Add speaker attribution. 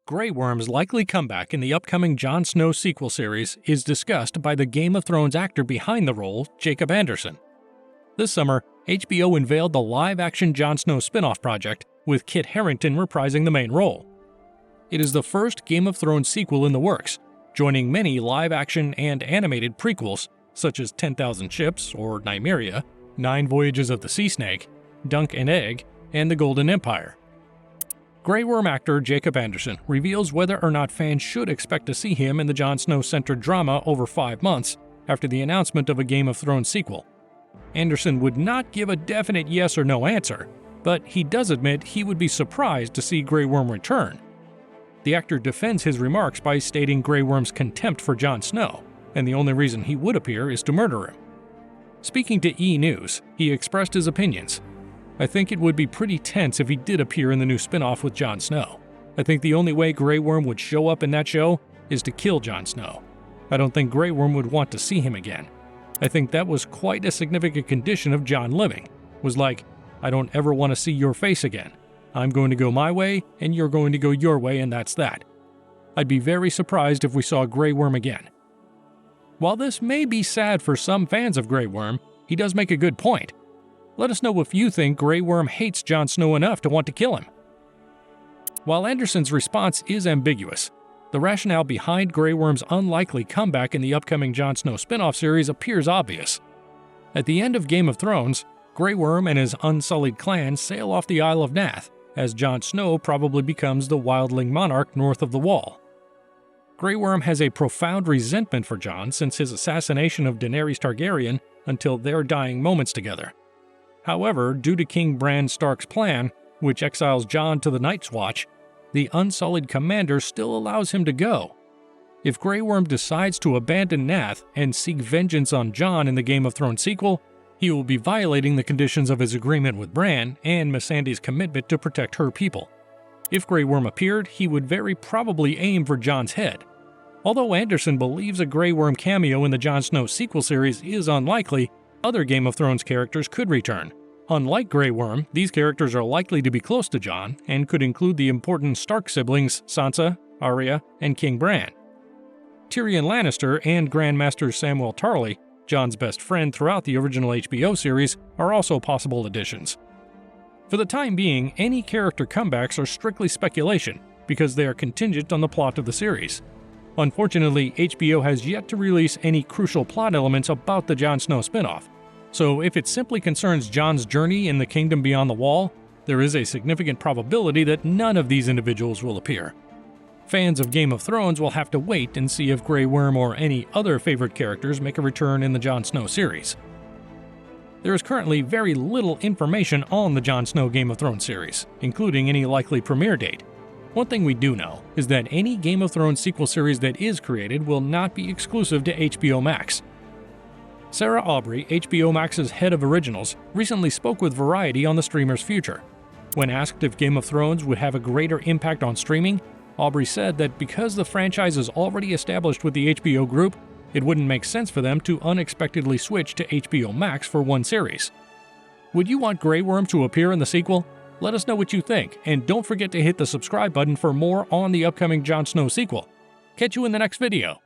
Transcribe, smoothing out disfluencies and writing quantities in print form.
Speaker 1: Grey Worm's likely comeback in the upcoming Jon Snow sequel series is discussed by the Game of Thrones actor behind the role, Jacob Anderson. This summer, HBO unveiled the live-action Jon Snow spin-off project, with Kit Harington reprising the main role. It is the first Game of Thrones sequel in the works, joining many live-action and animated prequels, such as 10,000 Ships or Nymeria, 9 Voyages of the Sea Snake, Dunk and Egg, and the Golden Empire. Grey Worm actor Jacob Anderson reveals whether or not fans should expect to see him in the Jon Snow-centered drama over 5 months after the announcement of a Game of Thrones sequel. Anderson would not give a definite yes or no answer, but he does admit he would be surprised to see Grey Worm return. The actor defends his remarks by stating Grey Worm's contempt for Jon Snow, and the only reason he would appear is to murder him. Speaking to E! News, he expressed his opinions. "I think it would be pretty tense if he did appear in the new spin-off with Jon Snow. I think the only way Grey Worm would show up in that show is to kill Jon Snow. I don't think Grey Worm would want to see him again. I think that was quite a significant condition of Jon living. Was like, I don't ever want to see your face again. I'm going to go my way, and you're going to go your way, and that's that. I'd be very surprised if we saw Grey Worm again." While this may be sad for some fans of Grey Worm, he does make a good point. Let us know if you think Grey Worm hates Jon Snow enough to want to kill him. While Anderson's response is ambiguous, the rationale behind Grey Worm's unlikely comeback in the upcoming Jon Snow spin-off series appears obvious. At the end of Game of Thrones, Grey Worm and his unsullied clan sail off the Isle of Nath, as Jon Snow probably becomes the wildling monarch north of the Wall. Grey Worm has a profound resentment for Jon since his assassination of Daenerys Targaryen until their dying moments together. However, due to King Bran Stark's plan, which exiles Jon to the Night's Watch, the Unsullied commander still allows him to go. If Grey Worm decides to abandon Nath and seek vengeance on Jon in the Game of Thrones sequel, he will be violating the conditions of his agreement with Bran and Missandei's commitment to protect her people. If Grey Worm appeared, he would very probably aim for Jon's head. Although Anderson believes a Grey Worm cameo in the Jon Snow sequel series is unlikely, other Game of Thrones characters could return. Unlike Grey Worm, these characters are likely to be close to Jon and could include the important Stark siblings Sansa, Arya, and King Bran. Tyrion Lannister and Grandmaster Samwell Tarly, Jon's best friend throughout the original HBO series, are also possible additions. For the time being, any character comebacks are strictly speculation because they are contingent on the plot of the series. Unfortunately, HBO has yet to release any crucial plot elements about the Jon Snow spin-off. So if it simply concerns Jon's journey in the Kingdom Beyond the Wall, there is a significant probability that none of these individuals will appear. Fans of Game of Thrones will have to wait and see if Grey Worm or any other favorite characters make a return in the Jon Snow series. There is currently very little information on the Jon Snow Game of Thrones series, including any likely premiere date. One thing we do know is that any Game of Thrones sequel series that is created will not be exclusive to HBO Max. Sarah Aubrey, HBO Max's head of originals, recently spoke with Variety on the streamer's future. When asked if Game of Thrones would have a greater impact on streaming, Aubrey said that because the franchise is already established with the HBO group, it wouldn't make sense for them to unexpectedly switch to HBO Max for one series. Would you want Grey Worm to appear in the sequel? Let us know what you think, and don't forget to hit the subscribe button for more on the upcoming Jon Snow sequel. Catch you in the next video.